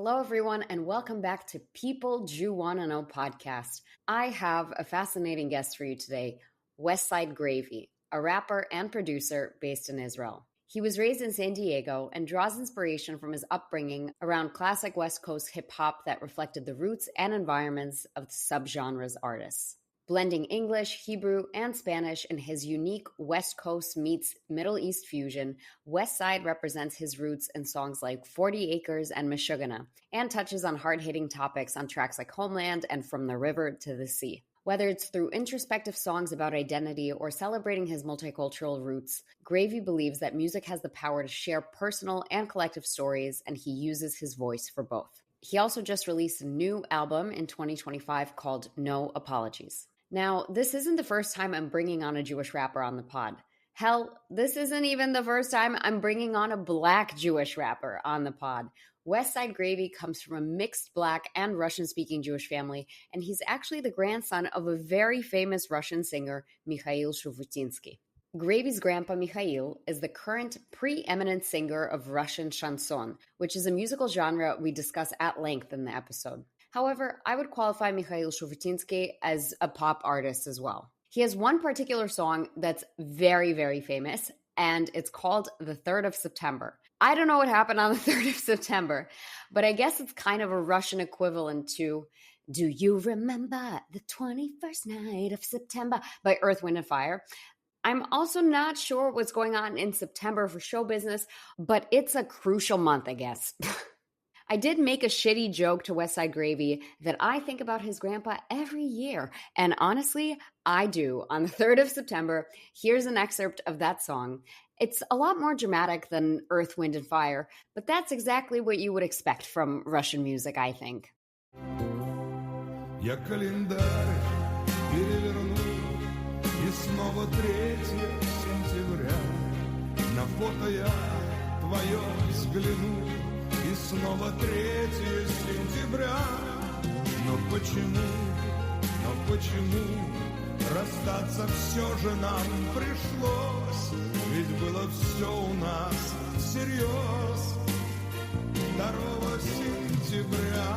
Hello, everyone, and welcome back to People Jew Wanna Know podcast. I have a fascinating guest for you today, Westside Gravy, a rapper and producer based in Israel. He was raised in San Diego and draws inspiration from his upbringing around classic West Coast hip-hop that reflected the roots and environments of the subgenre's artists. Blending English, Hebrew, and Spanish in his unique West Coast meets Middle East fusion, Westside represents his roots in songs like 40 Acres and Meshuggah, and touches on hard-hitting topics on tracks like Homeland and From the River to the Sea. Whether it's through introspective songs about identity or celebrating his multicultural roots, Gravy believes that music has the power to share personal and collective stories, and he uses his voice for both. He also just released a new album in 2025 called No Apologies. Now, this isn't the first time I'm bringing on a Jewish rapper on the pod. Hell, this isn't even the first time I'm bringing on a Black Jewish rapper on the pod. Westside Gravy comes from a mixed Black and Russian-speaking Jewish family, and he's actually the grandson of a very famous Russian singer, Mikhail Shufutinsky. Gravy's grandpa, Mikhail, is the current preeminent singer of Russian chanson, which is a musical genre we discuss at length in the episode. However, I would qualify Mikhail Shufutinsky as a pop artist as well. He has one particular song that's very, very famous, and it's called The 3rd of September. I don't know what happened on the 3rd of September, but I guess it's kind of a Russian equivalent to Do You Remember the 21st Night of September by Earth, Wind & Fire. I'm also not sure what's going on in September for show business, but it's a crucial month, I guess. I did make a shitty joke to Westside Gravy that I think about his grandpa every year. And honestly, I do. On the 3rd of September, here's an excerpt of that song. It's a lot more dramatic than Earth, Wind & Fire, but that's exactly what you would expect from Russian music, I think. Я календарь переверну, и снова 3 сентября. На фото я твое взгляну. И снова 3 сентября. Но почему расстаться все же нам пришлось? Ведь было все у нас всерьез 2 сентября.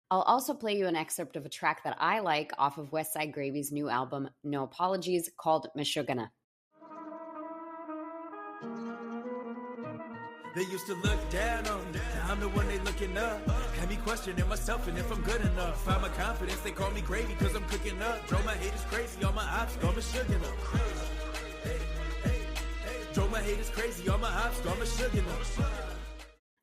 I'll also play you an excerpt of a track that I like off of Westside Gravy's new album, No Apologies, called Meshuggah. They used to look down on me, now I'm the one they looking up. Had me questioning myself and if I'm good enough. Found my confidence, they call me Gravy cause I'm cooking up. Drove my haters crazy, all my ops got me sugaring up. Drove my haters crazy, all my ops got me sugaring up.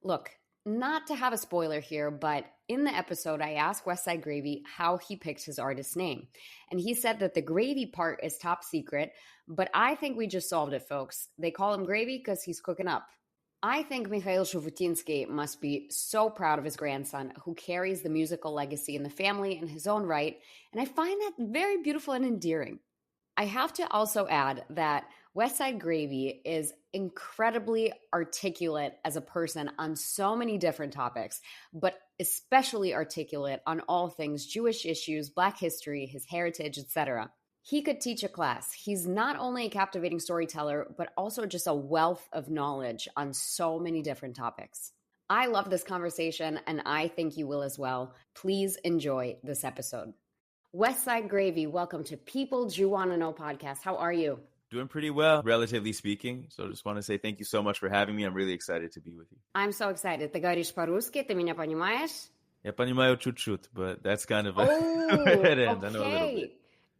Look, not to have a spoiler here, but in the episode I asked Westside Gravy how he picked his artist's name. And he said that the Gravy part is top secret, but I think we just solved it, folks. They call him Gravy because he's cooking up. I think Mikhail Shufutinsky must be so proud of his grandson who carries the musical legacy in the family in his own right, and I find that very beautiful and endearing. I have to also add that Westside Gravy is incredibly articulate as a person on so many different topics, but especially articulate on all things Jewish issues, Black history, his heritage, etc. He could teach a class. He's not only a captivating storyteller, but also just a wealth of knowledge on so many different topics. I love this conversation, and I think you will as well. Please enjoy this episode. Westside Gravy, welcome to People Jew Wanna Know podcast. How are you? Doing pretty well, relatively speaking. So just want to say thank you so much for having me. I'm really excited to be with you. I'm so excited. Ты говоришь по-русски, ты меня понимаешь? Я понимаю чуть-чуть, but that's kind of okay. I know a little bit.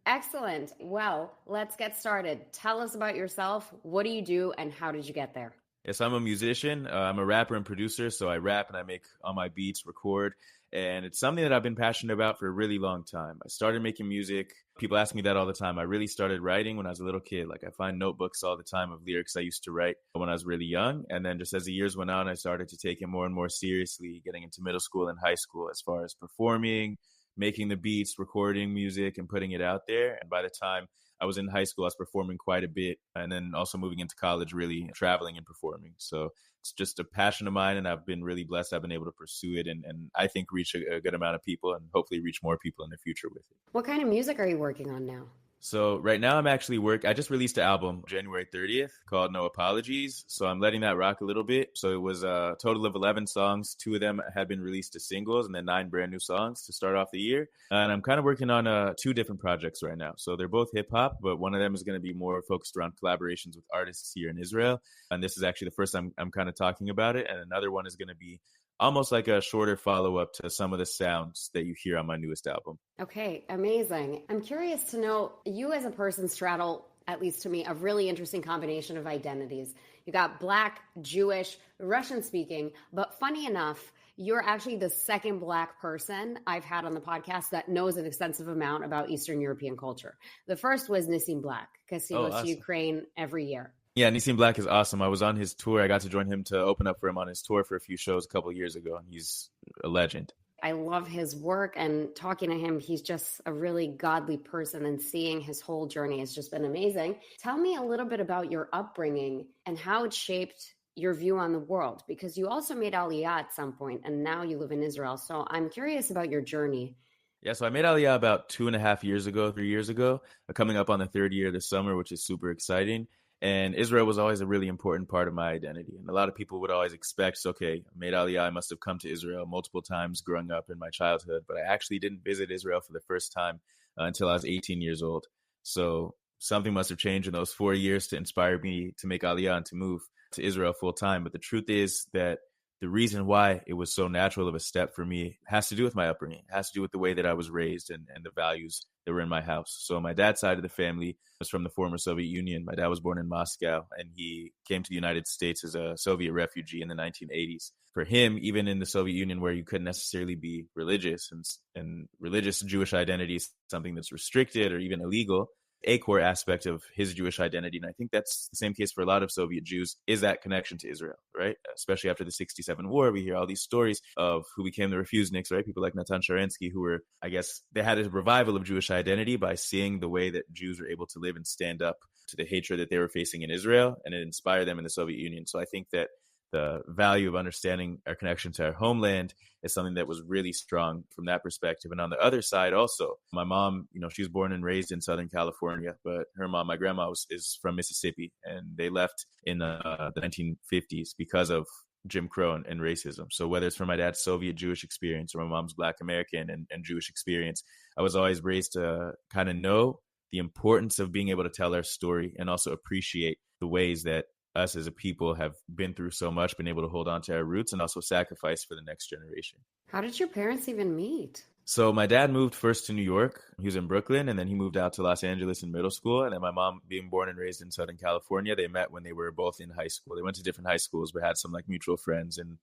Excellent. Well, let's get started. Tell us about yourself. What do you do and how did you get there? Yes, I'm a musician. I'm a rapper and producer. So I rap and I make all my beats, record. And it's something that I've been passionate about for a really long time. I started making music. People ask me that all the time. I really started writing when I was a little kid. Like I find notebooks all the time of lyrics I used to write when I was really young. And then just as the years went on, I started to take it more and more seriously, getting into middle school and high school as far as performing, making the beats, recording music, and putting it out there. And by the time I was in high school, I was performing quite a bit. And then also moving into college, really traveling and performing. So it's just a passion of mine. And I've been really blessed. I've been able to pursue it and I think reach a good amount of people and hopefully reach more people in the future with it. What kind of music are you working on now? So right now I'm actually I just released an album January 30th called No Apologies. So I'm letting that rock a little bit. So it was a total of 11 songs. 2 of them had been released as singles and then 9 brand new songs to start off the year. And I'm kind of working on 2 different projects right now. So they're both hip hop, but one of them is going to be more focused around collaborations with artists here in Israel. And this is actually the first time I'm kind of talking about it. And another one is going to be almost like a shorter follow-up to some of the sounds that you hear on my newest album. Okay, amazing. I'm curious to know, you as a person straddle, at least to me, a really interesting combination of identities. You got Black, Jewish, Russian speaking, but funny enough, you're actually the second Black person I've had on the podcast that knows an extensive amount about Eastern European culture. The first was Nissim Black, because he goes to Ukraine every year. Yeah, Nissim Black is awesome. I was on his tour. I got to join him to open up for him on his tour for a few shows a couple of years ago, and he's a legend. I love his work, and talking to him, he's just a really godly person, and seeing his whole journey has just been amazing. Tell me a little bit about your upbringing and how it shaped your view on the world, because you also made Aliyah at some point, and now you live in Israel. So I'm curious about your journey. Yeah, so I made Aliyah about 2.5 years ago, 3 years ago, coming up on the 3rd year this summer, which is super exciting. And Israel was always a really important part of my identity. And a lot of people would always expect, okay, I made Aliyah, I must have come to Israel multiple times growing up in my childhood, but I actually didn't visit Israel for the first time until I was 18 years old. So something must have changed in those 4 years to inspire me to make Aliyah and to move to Israel full time. But the truth is that the reason why it was so natural of a step for me has to do with my upbringing. It has to do with the way that I was raised and the values that were in my house. So my dad's side of the family was from the former Soviet Union. My dad was born in Moscow, and he came to the United States as a Soviet refugee in the 1980s. For him, even in the Soviet Union, where you couldn't necessarily be religious, and religious Jewish identity is something that's restricted or even illegal, a core aspect of his Jewish identity, and I think that's the same case for a lot of Soviet Jews, is that connection to Israel, right? Especially after the 1967 war, we hear all these stories of who became the refuseniks, right? People like Natan Sharansky, who were, I guess, they had a revival of Jewish identity by seeing the way that Jews were able to live and stand up to the hatred that they were facing in Israel, and it inspired them in the Soviet Union. So I think that the value of understanding our connection to our homeland is something that was really strong from that perspective. And on the other side also, my mom, she was born and raised in Southern California, but her mom, my grandma, is from Mississippi, and they left in the 1950s because of Jim Crow and racism. So whether it's from my dad's Soviet Jewish experience or my mom's Black American and Jewish experience, I was always raised to kind of know the importance of being able to tell our story and also appreciate the ways that us as a people have been through so much, been able to hold on to our roots and also sacrifice for the next generation. How did your parents even meet? So my dad moved first to New York. He was in Brooklyn, and then he moved out to Los Angeles in middle school. And then my mom, being born and raised in Southern California, they met when they were both in high school. They went to different high schools, but had some mutual friends and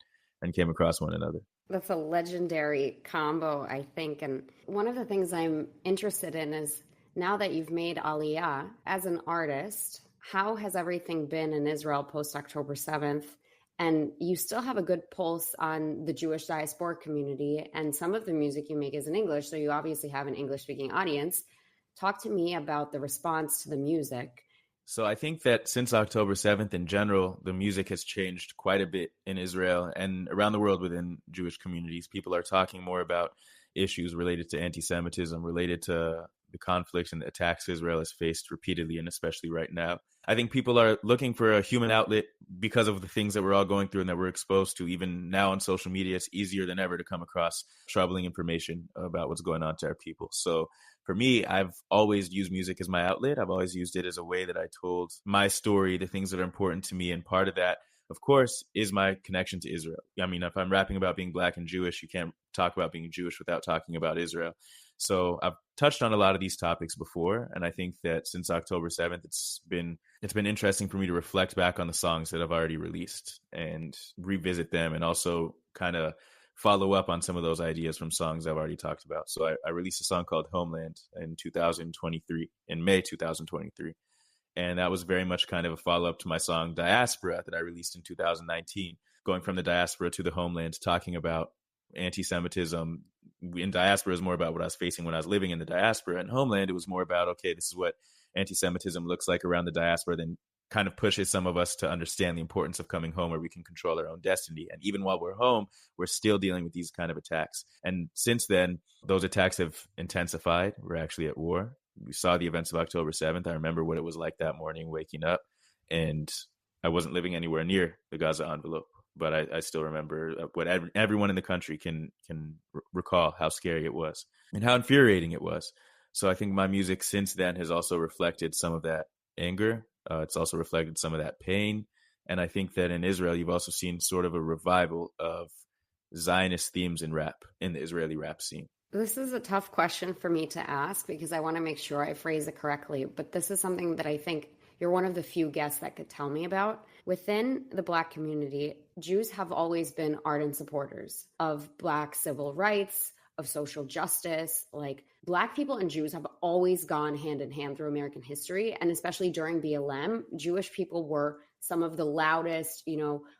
came across one another. That's a legendary combo, I think. And one of the things I'm interested in is, now that you've made Aliyah as an artist, how has everything been in Israel post-October 7th? And you still have a good pulse on the Jewish diaspora community, and some of the music you make is in English, so you obviously have an English-speaking audience. Talk to me about the response to the music. So I think that since October 7th in general, the music has changed quite a bit in Israel and around the world within Jewish communities. People are talking more about issues related to anti-Semitism, related to the conflicts and the attacks Israel has faced repeatedly, and especially right now. I think people are looking for a human outlet because of the things that we're all going through and that we're exposed to. Even now on social media, it's easier than ever to come across troubling information about what's going on to our people. So for me, I've always used music as my outlet. I've always used it as a way that I told my story, the things that are important to me. And part of that, of course, is my connection to Israel. I mean, if I'm rapping about being Black and Jewish, you can't talk about being Jewish without talking about Israel. So I've touched on a lot of these topics before, and I think that since October 7th, it's been interesting for me to reflect back on the songs that I've already released and revisit them, and also kind of follow up on some of those ideas from songs I've already talked about. So I released a song called Homeland in May 2023. And that was very much kind of a follow-up to my song Diaspora that I released in 2019, going from the diaspora to the homeland, talking about anti-Semitism. In diaspora is more about what I was facing when I was living in the diaspora. And homeland, it was more about, okay, this is what anti-Semitism looks like around the diaspora, then kind of pushes some of us to understand the importance of coming home where we can control our own destiny. And even while we're home, we're still dealing with these kind of attacks. And since then, those attacks have intensified. We're actually at war. we saw the events of October 7th. I remember what it was like that morning, waking up, and I wasn't living anywhere near the Gaza envelope, but I still remember what everyone in the country can recall how scary it was and how infuriating it was. So I think my music since then has also reflected some of that anger. It's also reflected some of that pain. And I think that in Israel, you've also seen sort of a revival of Zionist themes in rap, in the Israeli rap scene. This is a tough question for me to ask because I want to make sure I phrase it correctly. But this is something that I think you're one of the few guests that could tell me about. Within the Black community, Jews have always been ardent supporters of Black civil rights, of social justice. Like, Black people and Jews have always gone hand in hand through American history. And especially during BLM, Jewish people were some of the loudest,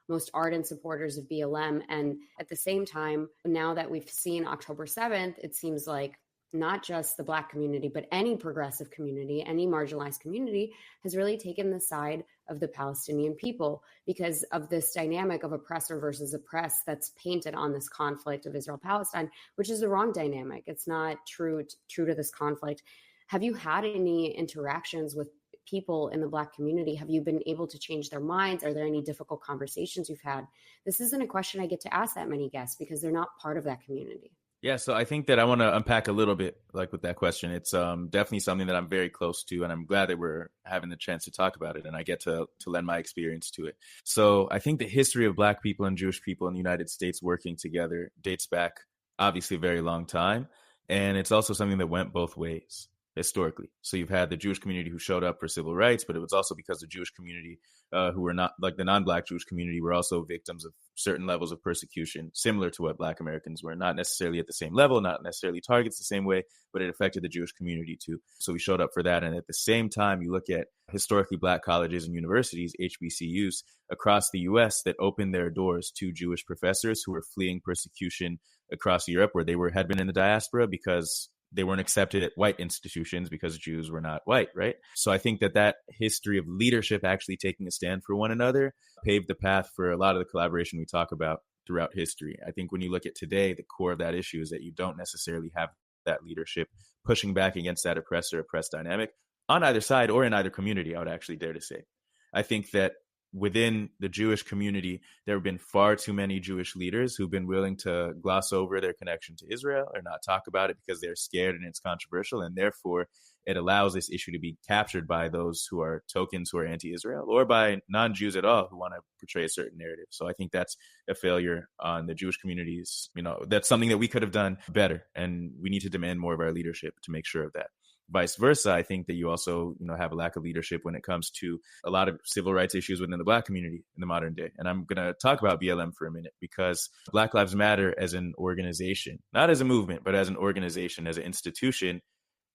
most ardent supporters of BLM. And at the same time, now that we've seen October 7th, it seems like not just the Black community, but any progressive community, any marginalized community has really taken the side of the Palestinian people because of this dynamic of oppressor versus oppressed that's painted on this conflict of Israel-Palestine, which is the wrong dynamic. It's not true to this conflict. Have you had any interactions with people in the Black community? Have you been able to change their minds? Are there any difficult conversations you've had? This isn't a question I get to ask that many guests because they're not part of that community. Yeah, so I think that I want to unpack a little bit like with that question. It's definitely something that I'm very close to, and I'm glad that we're having the chance to talk about it, and I get to lend my experience to it. So I think the history of Black people and Jewish people in the United States working together dates back obviously a very long time, and it's also something that went both ways historically. So you've had the Jewish community who showed up for civil rights, but it was also because the Jewish community who were not, like the non-Black Jewish community, were also victims of certain levels of persecution, similar to what Black Americans were, not necessarily at the same level, not necessarily targets the same way, but it affected the Jewish community too. So we showed up for that. And at the same time, you look at historically Black colleges and universities, HBCUs, across the US that opened their doors to Jewish professors who were fleeing persecution across Europe, where they had been in the diaspora because they weren't accepted at white institutions because Jews were not white, right? So I think that history of leadership actually taking a stand for one another paved the path for a lot of the collaboration we talk about throughout history. I think when you look at today, the core of that issue is that you don't necessarily have that leadership pushing back against that oppressor-oppressed dynamic on either side or in either community, I would actually dare to say. I think that within the Jewish community, there have been far too many Jewish leaders who've been willing to gloss over their connection to Israel or not talk about it because they're scared and it's controversial. And therefore, it allows this issue to be captured by those who are tokens who are anti-Israel or by non-Jews at all who want to portray a certain narrative. So I think that's a failure on the Jewish communities. That's something that we could have done better. And we need to demand more of our leadership to make sure of that. Vice versa, I think that you also, have a lack of leadership when it comes to a lot of civil rights issues within the Black community in the modern day. And I'm going to talk about BLM for a minute because Black Lives Matter as an organization, not as a movement, but as an organization, as an institution,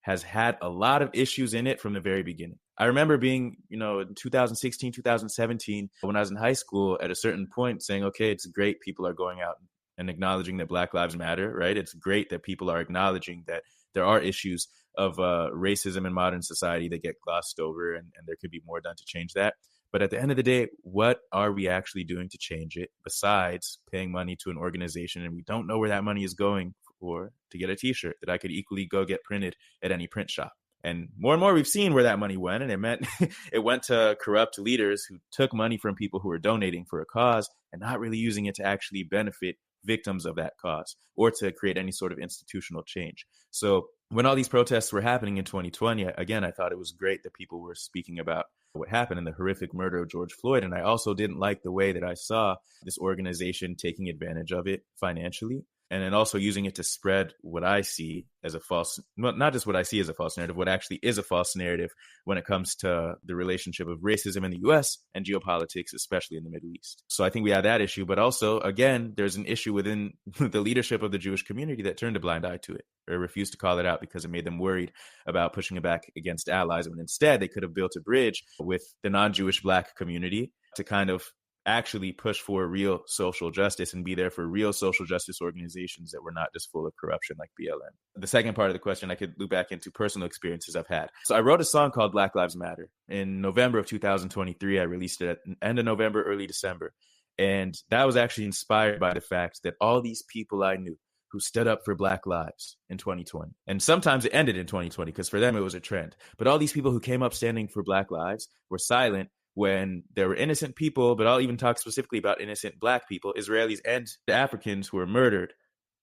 has had a lot of issues in it from the very beginning. I remember being, in 2016, 2017, when I was in high school at a certain point saying, okay, it's great people are going out and acknowledging that Black Lives Matter, right? It's great that people are acknowledging that there are issues of racism in modern society that get glossed over, and there could be more done to change that. But at the end of the day, what are we actually doing to change it besides paying money to an organization? And we don't know where that money is going for to get a t-shirt that I could equally go get printed at any print shop. And more we've seen where that money went, and it meant it went to corrupt leaders who took money from people who were donating for a cause and not really using it to actually benefit victims of that cause or to create any sort of institutional change. So when all these protests were happening in 2020, again, I thought it was great that people were speaking about what happened in the horrific murder of George Floyd. And I also didn't like the way that I saw this organization taking advantage of it financially. And then also using it to spread what I see as a false, well, not just what I see as a false narrative, what actually is a false narrative when it comes to the relationship of racism in the US and geopolitics, especially in the Middle East. So I think we have that issue. But also, again, there's an issue within the leadership of the Jewish community that turned a blind eye to it or refused to call it out because it made them worried about pushing it back against allies. When instead, they could have built a bridge with the non-Jewish Black community to kind of actually push for real social justice and be there for real social justice organizations that were not just full of corruption like BLM. The second part of the question, I could loop back into personal experiences I've had. So I wrote a song called Black Lives Matter. In November of 2023, I released it at the end of November, early December. And that was actually inspired by the fact that all these people I knew who stood up for Black lives in 2020. And sometimes it ended in 2020 because for them it was a trend. But all these people who came up standing for Black lives were silent when there were innocent people, but I'll even talk specifically about innocent Black people, Israelis and Africans who were murdered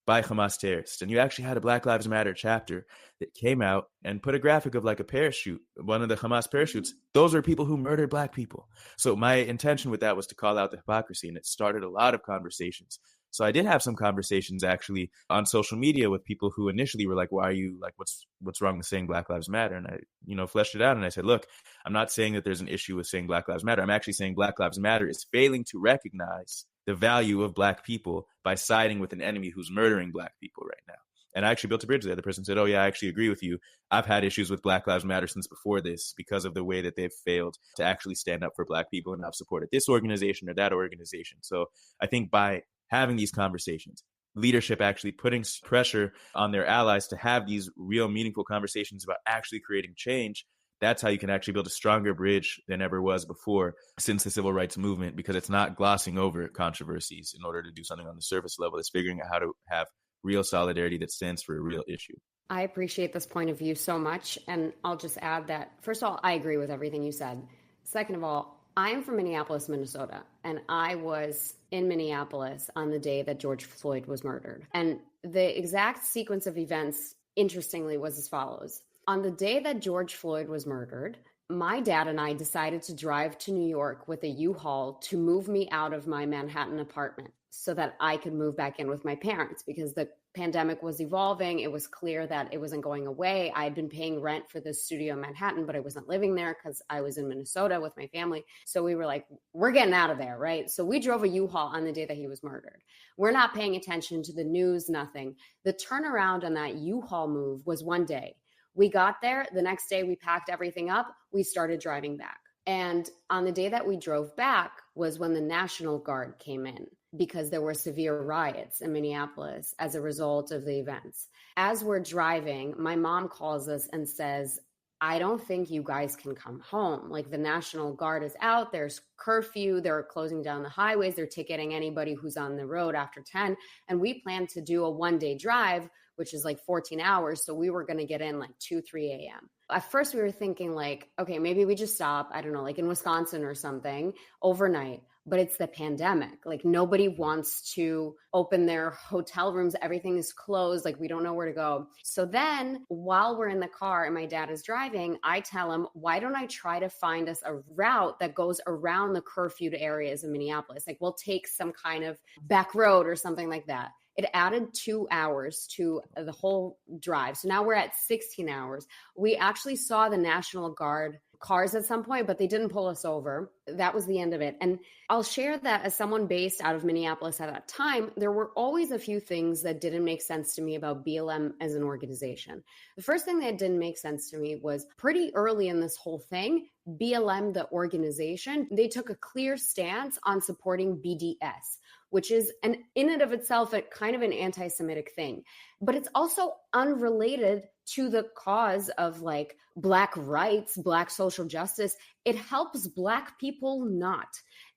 by Hamas terrorists. And you actually had a Black Lives Matter chapter that came out and put a graphic of like a parachute, one of the Hamas parachutes. Those are people who murdered Black people. So my intention with that was to call out the hypocrisy, and it started a lot of conversations. So I did have some conversations actually on social media with people who initially were like, why are you like, what's wrong with saying Black Lives Matter? And I, fleshed it out and I said, look, I'm not saying that there's an issue with saying Black Lives Matter. I'm actually saying Black Lives Matter is failing to recognize the value of Black people by siding with an enemy who's murdering Black people right now. And I actually built a bridge there. The person said, oh yeah, I actually agree with you. I've had issues with Black Lives Matter since before this because of the way that they've failed to actually stand up for Black people, and I've supported this organization or that organization. So I think by having these conversations, leadership actually putting pressure on their allies to have these real meaningful conversations about actually creating change, that's how you can actually build a stronger bridge than ever was before since the civil rights movement, because it's not glossing over controversies in order to do something on the surface level. It's figuring out how to have real solidarity that stands for a real issue. I appreciate this point of view so much. And I'll just add that, first of all, I agree with everything you said. Second of all, I am from Minneapolis, Minnesota, and I was in Minneapolis on the day that George Floyd was murdered. And the exact sequence of events, interestingly, was as follows. On the day that George Floyd was murdered, my dad and I decided to drive to New York with a U-Haul to move me out of my Manhattan apartment so that I could move back in with my parents, because the pandemic was evolving. It was clear that it wasn't going away. I had been paying rent for the studio in Manhattan, but I wasn't living there because I was in Minnesota with my family. So we were like, we're getting out of there, right? So we drove a U-Haul on the day that he was murdered. We're not paying attention to the news, nothing. The turnaround on that U-Haul move was one day. We got there. The next day, we packed everything up. We started driving back. And on the day that we drove back was when the National Guard came in, because there were severe riots in Minneapolis as a result of the events. As we're driving, my mom calls us and says, I don't think you guys can come home. Like, the National Guard is out. There's curfew. They're closing down the highways. They're ticketing anybody who's on the road after 10. And we plan to do a one-day drive, which is like 14 hours. So we were going to get in like 2, 3 a.m. At first we were thinking like, okay, maybe we just stop, I don't know, like in Wisconsin or something overnight. But it's the pandemic. Like, nobody wants to open their hotel rooms. Everything is closed. Like, we don't know where to go. So then while we're in the car and my dad is driving, I tell him, why don't I try to find us a route that goes around the curfewed areas in Minneapolis? Like, we'll take some kind of back road or something like that. It added 2 hours to the whole drive. So now we're at 16 hours. We actually saw the National Guard cars at some point, but they didn't pull us over. That was the end of it. And I'll share that as someone based out of Minneapolis at that time, there were always a few things that didn't make sense to me about BLM as an organization. The first thing that didn't make sense to me was pretty early in this whole thing, BLM, the organization, they took a clear stance on supporting BDS, which is in and of itself a kind of an anti-Semitic thing. But it's also unrelated to the cause of like Black rights, Black social justice. It helps Black people not.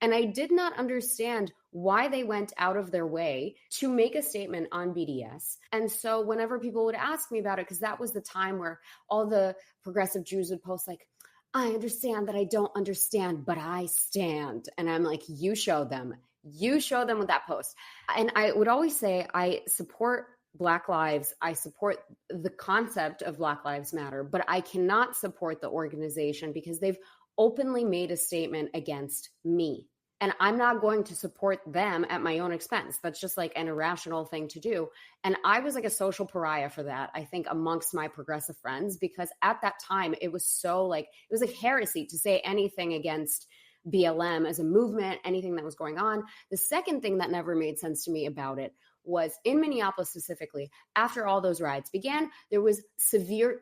And I did not understand why they went out of their way to make a statement on BDS. And so whenever people would ask me about it, because that was the time where all the progressive Jews would post like, I understand that I don't understand, but I stand. And I'm like, you show them. You show them with that post. And I would always say, I support Black lives. I support the concept of Black Lives Matter, but I cannot support the organization because they've openly made a statement against me. And I'm not going to support them at my own expense. That's just like an irrational thing to do. And I was like a social pariah for that, I think, amongst my progressive friends, because at that time, it was so like, it was like heresy to say anything against BLM as a movement, anything that was going on. The second thing that never made sense to me about it was in Minneapolis specifically, after all those riots began, there was severe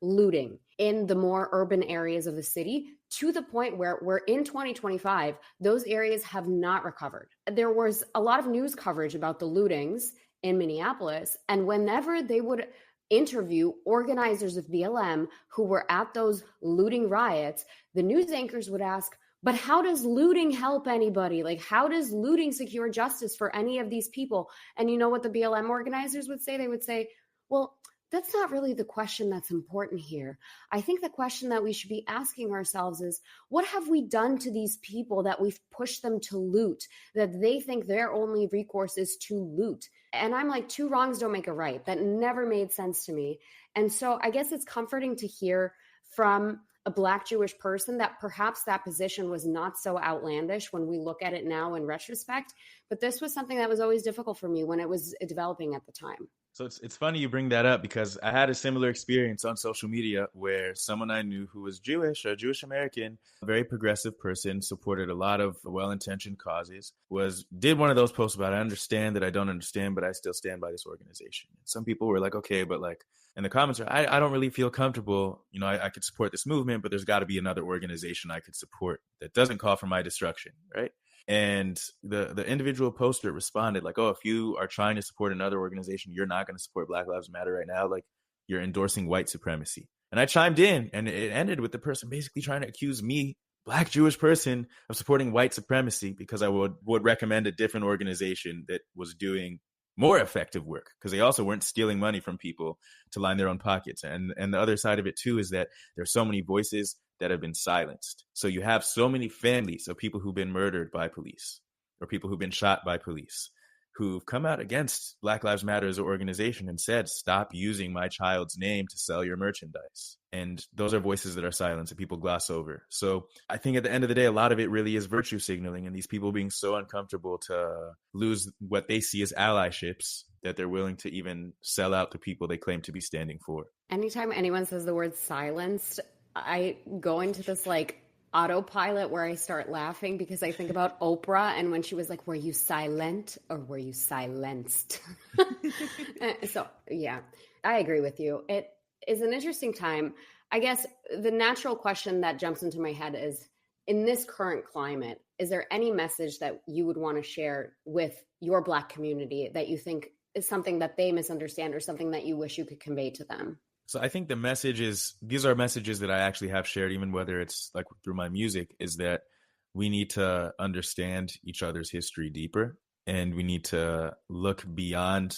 looting in the more urban areas of the city, to the point where we're in 2025, those areas have not recovered. There was a lot of news coverage about the lootings in Minneapolis, and whenever they would interview organizers of BLM who were at those looting riots, the news anchors would ask, But how does looting help anybody? Like, how does looting secure justice for any of these people? And you know what the BLM organizers would say? They would say, well, that's not really the question that's important here. I think the question that we should be asking ourselves is, what have we done to these people that we've pushed them to loot, that they think their only recourse is to loot? And I'm like, two wrongs don't make a right. That never made sense to me. And so I guess it's comforting to hear from a Black Jewish person that perhaps that position was not so outlandish when we look at it now in retrospect. But this was something that was always difficult for me when it was developing at the time. So it's funny you bring that up, because I had a similar experience on social media where someone I knew who was Jewish, a Jewish American, a very progressive person, supported a lot of well-intentioned causes, did one of those posts about, I understand that I don't understand, but I still stand by this organization. Some people were like, okay, but like in the comments, I don't really feel comfortable. You know, I could support this movement, but there's got to be another organization I could support that doesn't call for my destruction, right? And the individual poster responded like, oh, if you are trying to support another organization, you're not going to support Black Lives Matter right now. Like, you're endorsing white supremacy. And I chimed in, and it ended with the person basically trying to accuse me, Black Jewish person, of supporting white supremacy because I would recommend a different organization that was doing more effective work, because they also weren't stealing money from people to line their own pockets. And the other side of it too is that there's so many voices that have been silenced. So you have so many families of people who've been murdered by police or people who've been shot by police who've come out against Black Lives Matter as an organization and said, stop using my child's name to sell your merchandise. And those are voices that are silenced and people gloss over. So I think at the end of the day, a lot of it really is virtue signaling and these people being so uncomfortable to lose what they see as allyships that they're willing to even sell out to people they claim to be standing for. Anytime anyone says the word silenced, I go into this like autopilot where I start laughing because I think about Oprah and when she was like, were you silent or were you silenced? So yeah, I agree with you. It is an interesting time. I guess the natural question that jumps into my head is, in this current climate, is there any message that you would want to share with your Black community that you think is something that they misunderstand or something that you wish you could convey to them? So I think the message is, these are messages that I actually have shared, even whether it's like through my music, is that we need to understand each other's history deeper. And we need to look beyond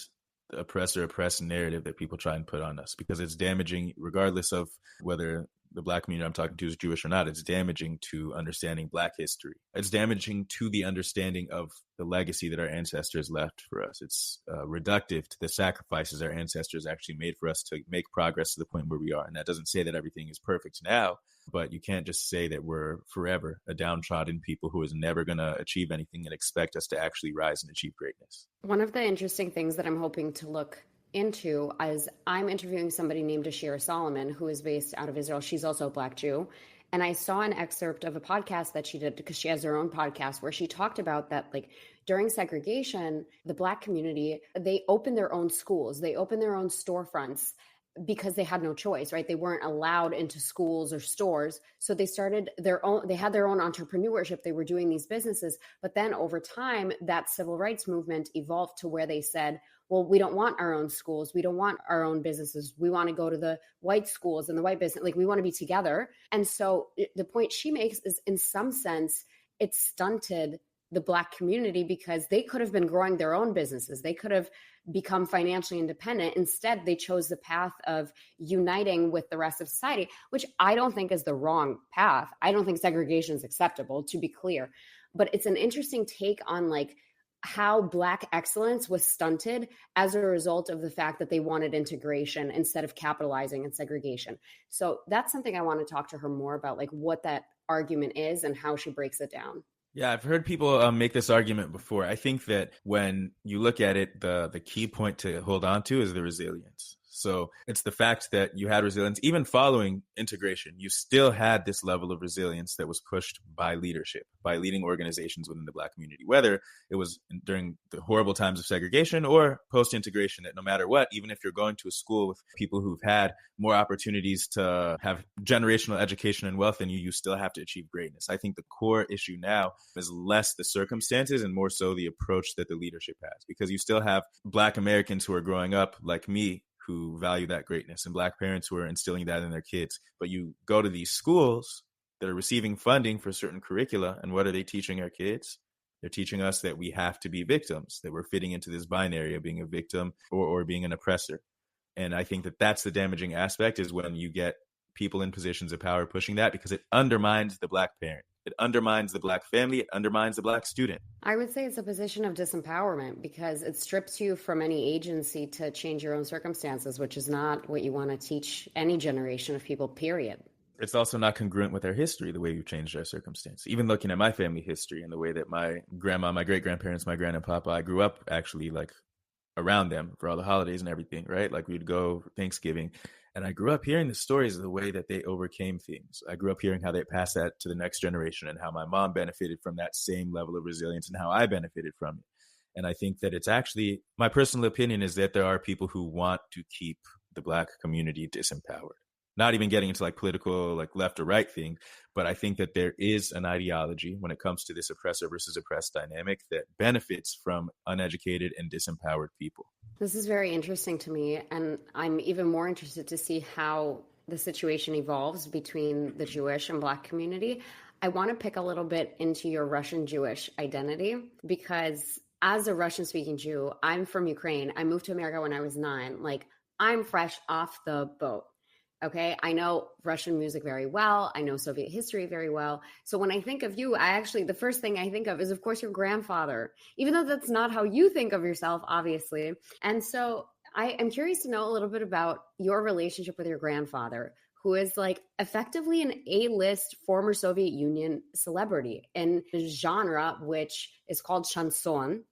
the oppressor-oppressed narrative that people try and put on us, because it's damaging, regardless of whether the Black community I'm talking to is Jewish or not. It's damaging to understanding Black history. It's damaging to the understanding of the legacy that our ancestors left for us. It's reductive to the sacrifices our ancestors actually made for us to make progress to the point where we are. And that doesn't say that everything is perfect now, but you can't just say that we're forever a downtrodden people who is never going to achieve anything and expect us to actually rise and achieve greatness. One of the interesting things that I'm hoping to look into as I'm interviewing somebody named Ashira Solomon, who is based out of Israel. She's also a Black Jew. And I saw an excerpt of a podcast that she did, because she has her own podcast, where she talked about that, like, during segregation, the Black community, they opened their own schools, they opened their own storefronts because they had no choice, right? They weren't allowed into schools or stores. So they started their own, they had their own entrepreneurship. They were doing these businesses. But then over time, that civil rights movement evolved to where they said, well, we don't want our own schools. We don't want our own businesses. We want to go to the white schools and the white business. Like, we want to be together. And so the point she makes is, in some sense, it stunted the Black community because they could have been growing their own businesses. They could have become financially independent. Instead, they chose the path of uniting with the rest of society, which I don't think is the wrong path. I don't think segregation is acceptable, to be clear. But it's an interesting take on, like, how Black excellence was stunted as a result of the fact that they wanted integration instead of capitalizing on segregation. So that's something I want to talk to her more about, like what that argument is and how she breaks it down. Yeah, I've heard people make this argument before. I think that when you look at it, the key point to hold on to is the resilience. So it's the fact that you had resilience, even following integration, you still had this level of resilience that was pushed by leadership, by leading organizations within the Black community, whether it was during the horrible times of segregation or post-integration, that no matter what, even if you're going to a school with people who've had more opportunities to have generational education and wealth than you still have to achieve greatness. I think the core issue now is less the circumstances and more so the approach that the leadership has, because you still have Black Americans who are growing up like me, who value that greatness, and Black parents who are instilling that in their kids. But you go to these schools that are receiving funding for certain curricula. And what are they teaching our kids? They're teaching us that we have to be victims, that we're fitting into this binary of being a victim or being an oppressor. And I think that that's the damaging aspect, is when you get people in positions of power pushing that, because it undermines the Black parent. It undermines the Black family. It undermines the Black student. I would say it's a position of disempowerment, because it strips you from any agency to change your own circumstances, which is not what you want to teach any generation of people, period. It's also not congruent with our history, the way we've changed our circumstance. Even looking at my family history and the way that my grandma, my great-grandparents, my grand and papa, I grew up actually like around them for all the holidays and everything, right? Like we'd go for Thanksgiving. And I grew up hearing the stories of the way that they overcame things. I grew up hearing how they passed that to the next generation, and how my mom benefited from that same level of resilience, and how I benefited from it. And I think that it's actually, my personal opinion is that there are people who want to keep the Black community disempowered. Not even getting into like political, like left or right thing, but I think that there is an ideology when it comes to this oppressor versus oppressed dynamic that benefits from uneducated and disempowered people. This is very interesting to me, and I'm even more interested to see how the situation evolves between the Jewish and Black community. I want to pick a little bit into your Russian Jewish identity, because as a Russian-speaking Jew, I'm from Ukraine. I moved to America when I was 9. Like, I'm fresh off the boat. Okay, I know Russian music very well. I know Soviet history very well. So when I think of you, the first thing I think of is, of course, your grandfather, even though that's not how you think of yourself, obviously. And so I am curious to know a little bit about your relationship with your grandfather, who is like effectively an A-list former Soviet Union celebrity in a genre which is called chanson.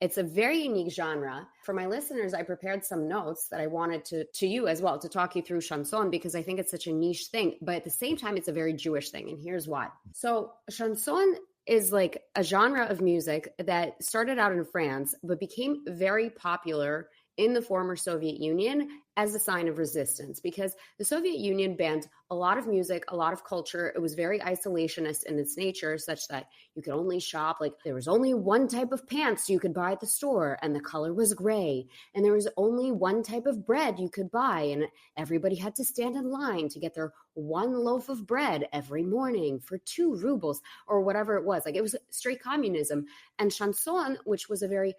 It's a very unique genre. For my listeners, I prepared some notes that I wanted to you as well, to talk you through chanson, because I think it's such a niche thing, but at the same time, it's a very Jewish thing. And here's why. So chanson is like a genre of music that started out in France, but became very popular in the former Soviet Union as a sign of resistance, because the Soviet Union banned a lot of music, a lot of culture. It was very isolationist in its nature, such that you could only shop, like there was only one type of pants you could buy at the store, and the color was gray. And there was only one type of bread you could buy, and everybody had to stand in line to get their one loaf of bread every morning for 2 rubles or whatever it was. Like, it was straight communism. And chanson, which was a very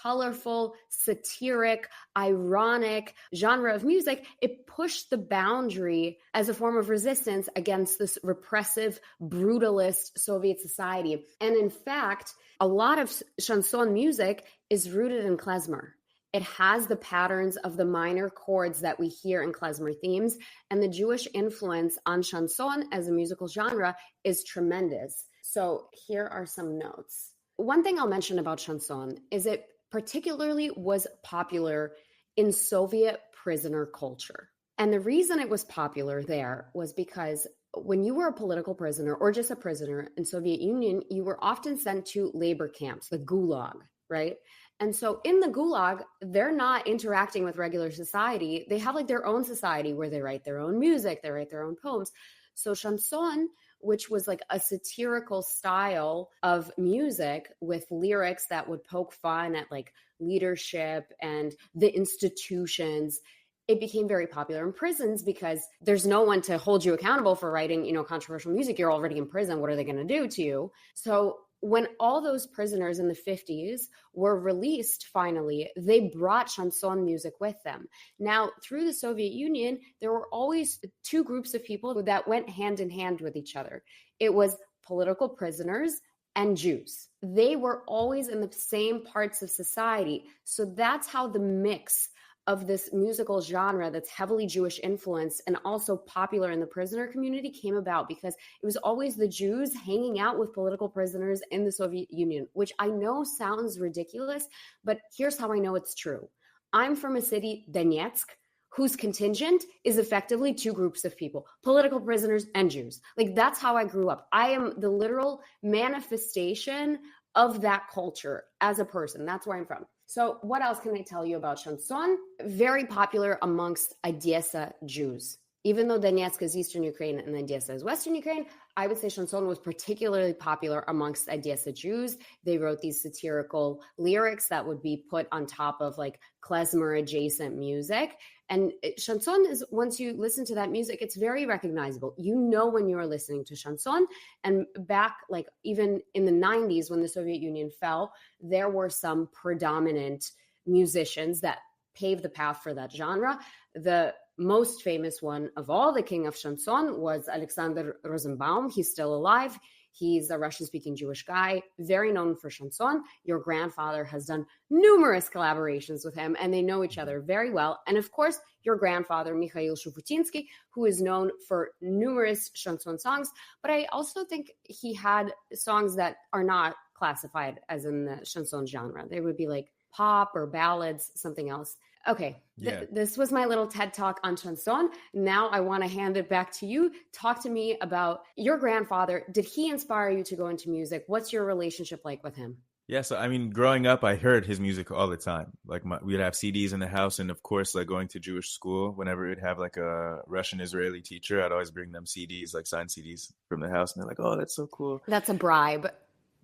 colorful, satiric, ironic genre of music, it pushed the boundary as a form of resistance against this repressive, brutalist Soviet society. And in fact, a lot of chanson music is rooted in klezmer. It has the patterns of the minor chords that we hear in klezmer themes, and the Jewish influence on chanson as a musical genre is tremendous. So here are some notes. One thing I'll mention about chanson is it particularly was popular in Soviet prisoner culture. And the reason it was popular there was because when you were a political prisoner or just a prisoner in Soviet Union, you were often sent to labor camps, the gulag, right? And so in the gulag, they're not interacting with regular society. They have like their own society where they write their own music, they write their own poems. So chanson, which was like a satirical style of music with lyrics that would poke fun at like leadership and the institutions, it became very popular in prisons because there's no one to hold you accountable for writing, controversial music. You're already in prison. What are they going to do to you? So when all those prisoners in the 50s were released, finally, they brought chanson music with them. Now, through the Soviet Union, there were always 2 groups of people that went hand in hand with each other. It was political prisoners and Jews. They were always in the same parts of society. So that's how the mix of this musical genre that's heavily Jewish influenced and also popular in the prisoner community came about, because it was always the Jews hanging out with political prisoners in the Soviet Union, which I know sounds ridiculous, but here's how I know it's true. I'm from a city, Donetsk, whose contingent is effectively 2 groups of people, political prisoners and Jews. Like, that's how I grew up. I am the literal manifestation of that culture as a person. That's where I'm from. So what else can I tell you about chanson? Very popular amongst Odessa Jews. Even though Donetsk is Eastern Ukraine and Odessa is Western Ukraine, I would say chanson was particularly popular amongst Odessa Jews. They wrote these satirical lyrics that would be put on top of like klezmer adjacent music. And chanson is, once you listen to that music, it's very recognizable. You know when you are listening to chanson. And back, like even in the 90s, when the Soviet Union fell, there were some predominant musicians that paved the path for that genre. The most famous one of all, the king of chanson, was Alexander Rosenbaum. He's still alive. He's a Russian-speaking Jewish guy, very known for chanson. Your grandfather has done numerous collaborations with him, and they know each other very well. And of course, your grandfather, Mikhail Shufutinsky, who is known for numerous chanson songs. But I also think he had songs that are not classified as in the chanson genre. They would be like pop or ballads, something else. Okay, this was my little TED Talk on chanson. Now I want to hand it back to you. Talk to me about your grandfather. Did he inspire you to go into music? What's your relationship like with him? Yeah, so I mean, growing up, I heard his music all the time. Like we'd have CDs in the house, and of course, like going to Jewish school, whenever we'd have like a Russian-Israeli teacher, I'd always bring them CDs, like signed CDs from the house, and they're like, "Oh, that's so cool." That's a bribe.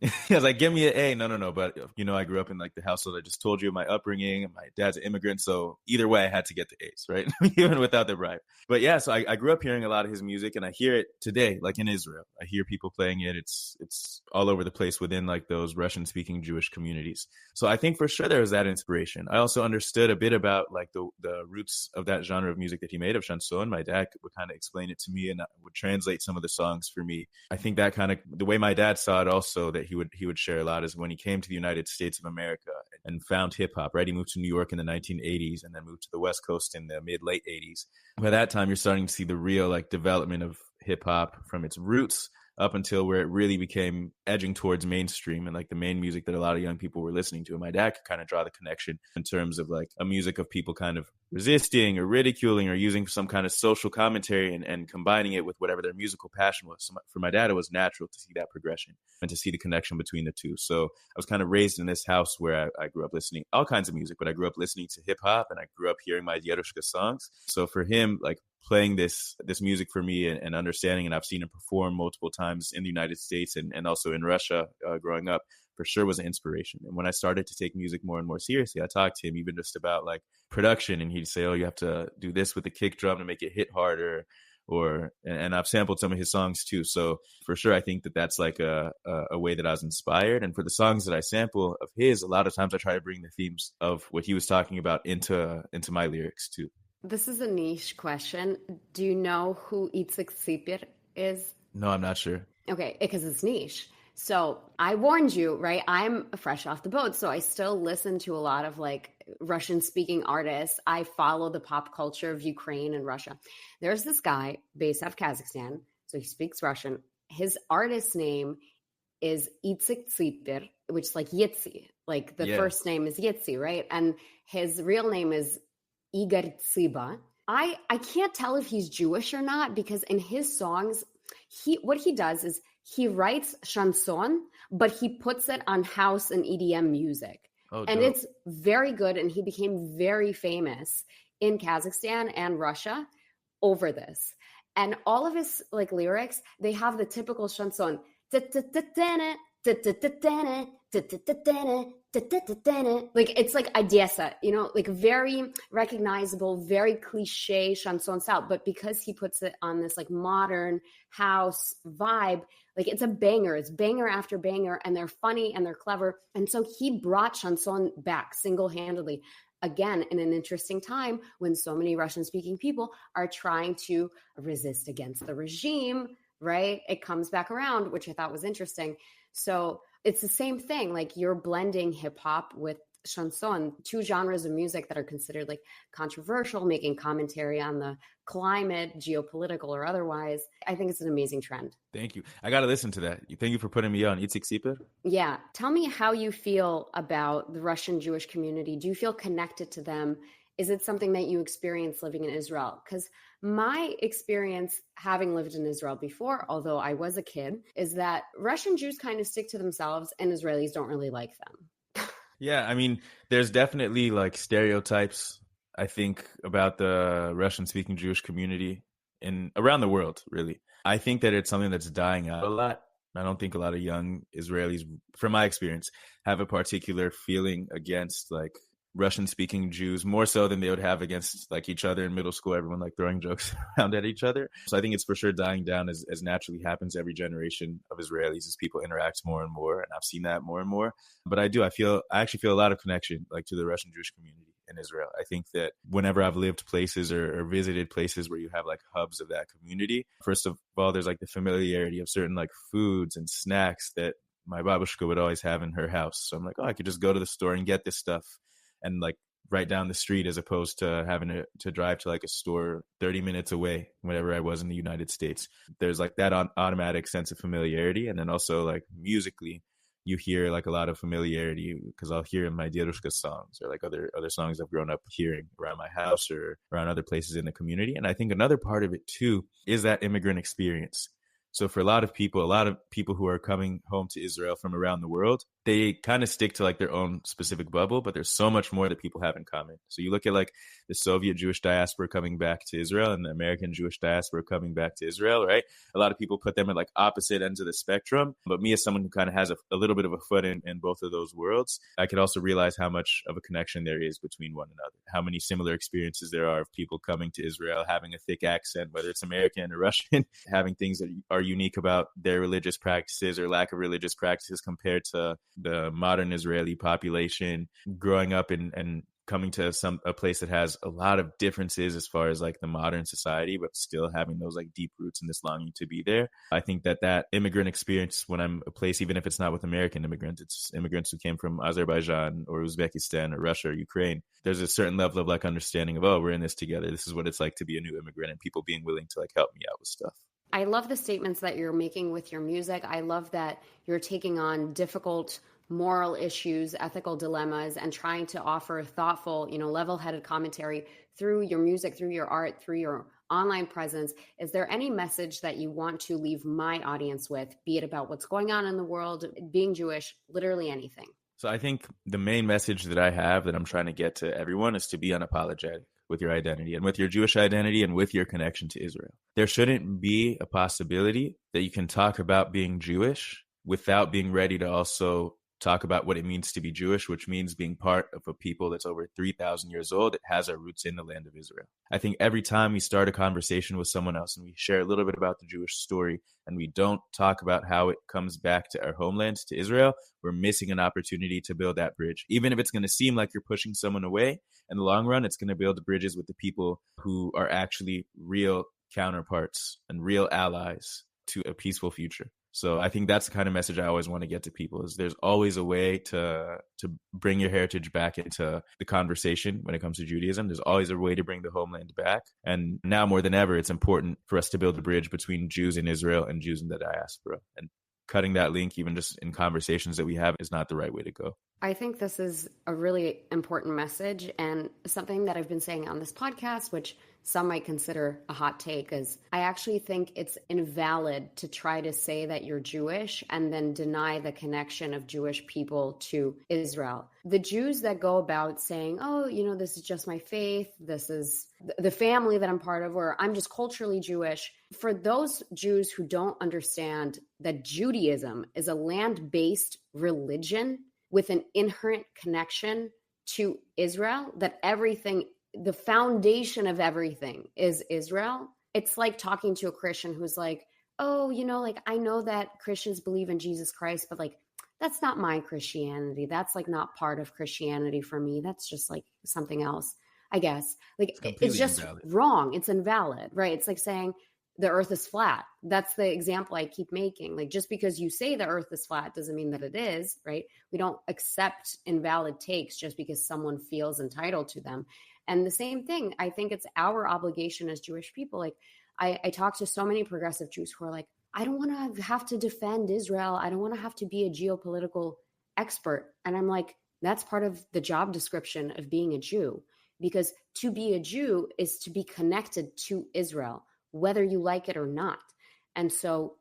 I was like, give me an A. No. But, I grew up in like the household I just told you, my upbringing. My dad's an immigrant. So either way, I had to get the A's, right? Even without the bribe. But yeah, so I grew up hearing a lot of his music, and I hear it today, like in Israel. I hear people playing it. It's all over the place within like those Russian speaking Jewish communities. So I think for sure there was that inspiration. I also understood a bit about like the roots of that genre of music that he made, of chanson. My dad would kind of explain it to me and would translate some of the songs for me. I think that kind of the way my dad saw it also, that he would share a lot, is when he came to the United States of America and found hip hop, right? He moved to New York in the 1980s and then moved to the West Coast in the late 80s. By that time, you're starting to see the real like development of hip hop from its roots up until where it really became edging towards mainstream and like the main music that a lot of young people were listening to. And my dad could kind of draw the connection in terms of like a music of people kind of resisting or ridiculing or using some kind of social commentary and combining it with whatever their musical passion was. So for my dad, it was natural to see that progression and to see the connection between the two. So I was kind of raised in this house where I grew up listening all kinds of music, but I grew up listening to hip hop, and I grew up hearing my Yerushka songs. So for him, like playing this music for me and understanding, and I've seen him perform multiple times in the United States and also in Russia growing up, for sure was an inspiration. And when I started to take music more and more seriously, I talked to him even just about like production, and he'd say, "Oh, you have to do this with the kick drum to make it hit harder." And I've sampled some of his songs too. So for sure, I think that that's like a way that I was inspired. And for the songs that I sample of his, a lot of times I try to bring the themes of what he was talking about into my lyrics too. This is a niche question. Do you know who Itzik Sipir is? No, I'm not sure. Okay, because it's niche. So I warned you, right? I'm fresh off the boat, so I still listen to a lot of like Russian-speaking artists. I follow the pop culture of Ukraine and Russia. There's this guy based out of Kazakhstan, so he speaks Russian. His artist name is Itzik Sipir, which is like Yitzi. Like the first name is Yitzi, right? And his real name is Igor Tsiba. I can't tell if he's Jewish or not, because in his songs, what he does is he writes chanson, but he puts it on house and EDM music. And it's very good. And he became very famous in Kazakhstan and Russia over this. And all of his like lyrics, they have the typical chanson. Like it's like Odessa, like very recognizable, very cliche chanson style. But because he puts it on this like modern house vibe, like it's a banger. It's banger after banger, and they're funny and they're clever. And so he brought chanson back single-handedly. Again, in an interesting time when so many Russian-speaking people are trying to resist against the regime, right? It comes back around, which I thought was interesting. So it's the same thing. Like you're blending hip hop with chanson, two genres of music that are considered like controversial, making commentary on the climate, geopolitical or otherwise. I think it's an amazing trend. Thank you. I got to listen to that. Thank you for putting me on. Itzik Sipir? Yeah. Tell me how you feel about the Russian Jewish community. Do you feel connected to them? Is it something that you experience living in Israel? Because my experience, having lived in Israel before, although I was a kid, is that Russian Jews kind of stick to themselves and Israelis don't really like them. Yeah, I mean, there's definitely like stereotypes, I think, about the Russian-speaking Jewish community. in around the world, really. I think that it's something that's dying out a lot. I don't think a lot of young Israelis, from my experience, have a particular feeling against like Russian speaking Jews, more so than they would have against like each other in middle school, everyone like throwing jokes around at each other. So I think it's for sure dying down as naturally happens every generation of Israelis as people interact more and more. And I've seen that more and more. But I actually feel a lot of connection like to the Russian Jewish community in Israel. I think that whenever I've lived places or visited places where you have like hubs of that community, first of all, there's like the familiarity of certain like foods and snacks that my babushka would always have in her house. So I'm like, oh, I could just go to the store and get this stuff and like right down the street, as opposed to having to drive to like a store 30 minutes away whenever I was in the United States. There's like that automatic sense of familiarity. And then also like musically, you hear like a lot of familiarity because I'll hear my Derushka songs or like other songs I've grown up hearing around my house or around other places in the community. And I think another part of it too is that immigrant experience. So for a lot of people who are coming home to Israel from around the world, they kind of stick to like their own specific bubble, but there's so much more that people have in common. So you look at like the Soviet Jewish diaspora coming back to Israel and the American Jewish diaspora coming back to Israel, right? A lot of people put them at like opposite ends of the spectrum. But me as someone who kind of has a little bit of a foot in both of those worlds, I could also realize how much of a connection there is between one another, how many similar experiences there are of people coming to Israel, having a thick accent, whether it's American or Russian, having things that are unique about their religious practices or lack of religious practices compared to the modern Israeli population, growing up and coming to a place that has a lot of differences as far as like the modern society, but still having those like deep roots and this longing to be there. I think that immigrant experience when I'm a place, even if it's not with American immigrants, it's immigrants who came from Azerbaijan or Uzbekistan or Russia or Ukraine. There's a certain level of like understanding of, oh, we're in this together. This is what it's like to be a new immigrant, and people being willing to like help me out with stuff. I love the statements that you're making with your music. I love that you're taking on difficult moral issues, ethical dilemmas, and trying to offer thoughtful, level-headed commentary through your music, through your art, through your online presence. Is there any message that you want to leave my audience with, be it about what's going on in the world, being Jewish, literally anything? So I think the main message that I have that I'm trying to get to everyone is to be unapologetic with your identity and with your Jewish identity and with your connection to Israel. There shouldn't be a possibility that you can talk about being Jewish without being ready to also talk about what it means to be Jewish, which means being part of a people that's over 3,000 years old. It has our roots in the land of Israel. I think every time we start a conversation with someone else and we share a little bit about the Jewish story and we don't talk about how it comes back to our homeland, to Israel, we're missing an opportunity to build that bridge. Even if it's going to seem like you're pushing someone away, in the long run, it's going to build bridges with the people who are actually real counterparts and real allies to a peaceful future. So I think that's the kind of message I always want to get to people, is there's always a way to bring your heritage back into the conversation when it comes to Judaism. There's always a way to bring the homeland back. And now more than ever, it's important for us to build a bridge between Jews in Israel and Jews in the diaspora. And cutting that link, even just in conversations that we have, is not the right way to go. I think this is a really important message, and something that I've been saying on this podcast, which some might consider a hot take, is I actually think it's invalid to try to say that you're Jewish and then deny the connection of Jewish people to Israel. The Jews that go about saying, oh, this is just my faith, this is the family that I'm part of, or I'm just culturally Jewish. For those Jews who don't understand that Judaism is a land-based religion with an inherent connection to Israel, that the foundation of everything is Israel. It's like talking to a Christian who's like, oh, I know that Christians believe in Jesus Christ, but that's not my Christianity. That's not part of Christianity for me. That's just something else, I guess. It's just invalid. Wrong. It's invalid, right? It's like saying the earth is flat. That's the example I keep making. Just because you say the earth is flat doesn't mean that it is, right? We don't accept invalid takes just because someone feels entitled to them. And the same thing, I think it's our obligation as Jewish people. I talk to so many progressive Jews who are like, I don't want to have to defend Israel. I don't want to have to be a geopolitical expert. And I'm like, that's part of the job description of being a Jew, because to be a Jew is to be connected to Israel, whether you like it or not. And so,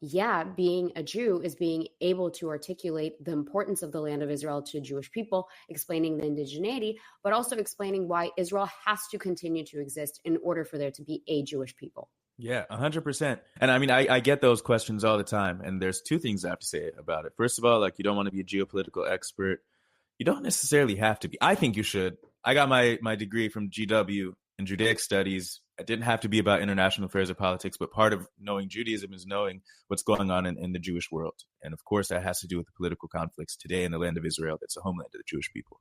being a Jew is being able to articulate the importance of the land of Israel to Jewish people, explaining the indigeneity, but also explaining why Israel has to continue to exist in order for there to be a Jewish people. Yeah, 100%. And I mean, I get those questions all the time. And there's two things I have to say about it. First of all, like, you don't want to be a geopolitical expert. You don't necessarily have to be. I think you should. I got my degree from GW in Judaic studies. It didn't have to be about international affairs or politics, but part of knowing Judaism is knowing what's going on in the Jewish world. And of course, that has to do with the political conflicts today in the land of Israel. That's the homeland of the Jewish people.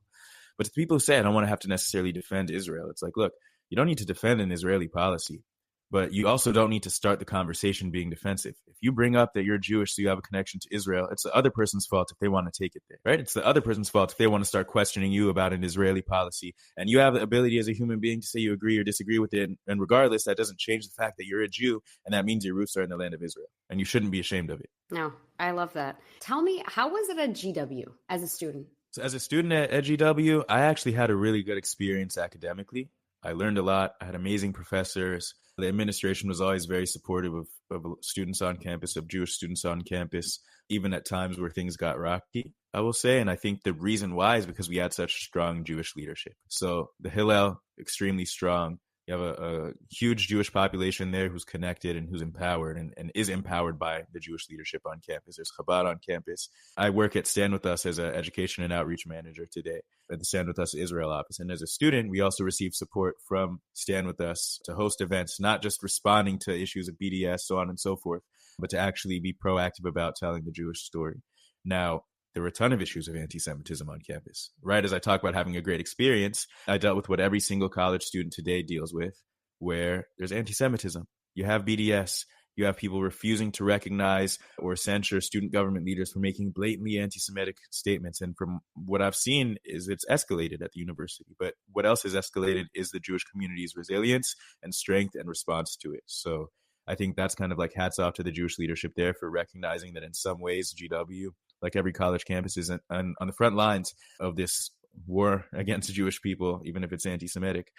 But to the people who say, I don't want to have to necessarily defend Israel, it's like, look, you don't need to defend an Israeli policy, but you also don't need to start the conversation being defensive. If you bring up that you're Jewish, so you have a connection to Israel, it's the other person's fault if they want to take it there, right? It's the other person's fault if they want to start questioning you about an Israeli policy. And you have the ability as a human being to say you agree or disagree with it. And regardless, that doesn't change the fact that you're a Jew, and that means your roots are in the land of Israel. And you shouldn't be ashamed of it. No, I love that. Tell me, how was it at GW as a student? So as a student at GW, I actually had a really good experience academically. I learned a lot. I had amazing professors. The administration was always very supportive of students on campus, of Jewish students on campus, even at times where things got rocky, I will say. And I think the reason why is because we had such strong Jewish leadership. So the Hillel, extremely strong. You have a huge Jewish population there who's connected and who's empowered and is empowered by the Jewish leadership on campus. There's Chabad on campus. I work at Stand With Us as an education and outreach manager today at the Stand With Us Israel office. And as a student, we also receive support from Stand With Us to host events, not just responding to issues of BDS, so on and so forth, but to actually be proactive about telling the Jewish story. Now, there were a ton of issues of anti-Semitism on campus. Right as I talk about having a great experience, I dealt with what every single college student today deals with, where there's anti-Semitism. You have BDS. You have people refusing to recognize or censure student government leaders for making blatantly anti-Semitic statements. And from what I've seen is it's escalated at the university. But what else has escalated is the Jewish community's resilience and strength and response to it. So I think that's kind of like hats off to the Jewish leadership there for recognizing that in some ways GW, like every college campus, is on the front lines of this war against Jewish people, even if it's anti-Semitic,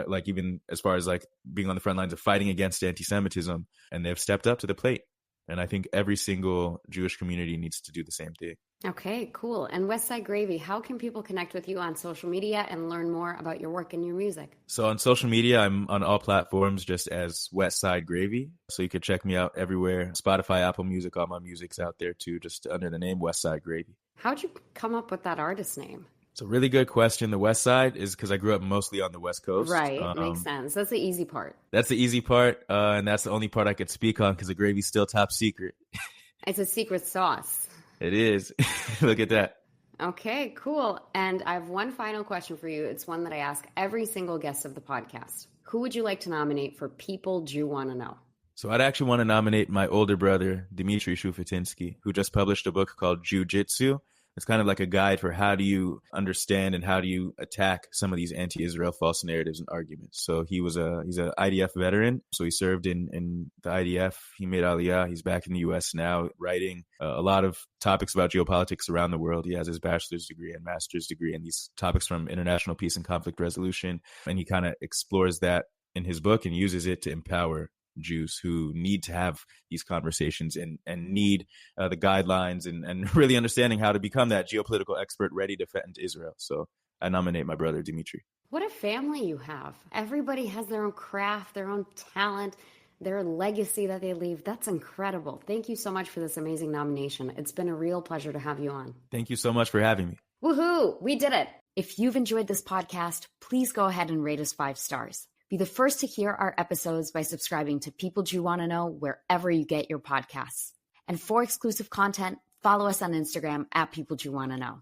like even as far as like being on the front lines of fighting against anti-Semitism. And they've stepped up to the plate. And I think every single Jewish community needs to do the same thing. Okay, cool. And Westside Gravy, how can people connect with you on social media and learn more about your work and your music? So on social media, I'm on all platforms just as Westside Gravy. So you can check me out everywhere. Spotify, Apple Music, all my music's out there too, just under the name Westside Gravy. How'd you come up with that artist name? It's a really good question. The West Side is because I grew up mostly on the West Coast. Right. Makes sense. That's the easy part. That's the easy part. And that's the only part I could speak on because the gravy's still top secret. It's a secret sauce. It is. Look at that. Okay, cool. And I have one final question for you. It's one that I ask every single guest of the podcast. Who would you like to nominate for People Jew Want to Know? So I'd actually want to nominate my older brother, Mikhail Shufutinsky, who just published a book called Jiu-Jitsu. It's kind of like a guide for how do you understand and how do you attack some of these anti-Israel false narratives and arguments. So he's an IDF veteran. So he served in the IDF. He made Aliyah. He's back in the U.S. now, writing a lot of topics about geopolitics around the world. He has his bachelor's degree and master's degree in these topics from international peace and conflict resolution. And he kind of explores that in his book and uses it to empower Jews who need to have these conversations and need the guidelines and really understanding how to become that geopolitical expert ready to defend Israel. So I nominate my brother, Dimitri. What a family you have. Everybody has their own craft, their own talent, their legacy that they leave. That's incredible. Thank you so much for this amazing nomination. It's been a real pleasure to have you on. Thank you so much for having me. Woohoo! We did it. If you've enjoyed this podcast, please go ahead and rate us 5 stars. Be the first to hear our episodes by subscribing to People Jew Want to Know wherever you get your podcasts. And for exclusive content, follow us on Instagram at People Jew Want to Know.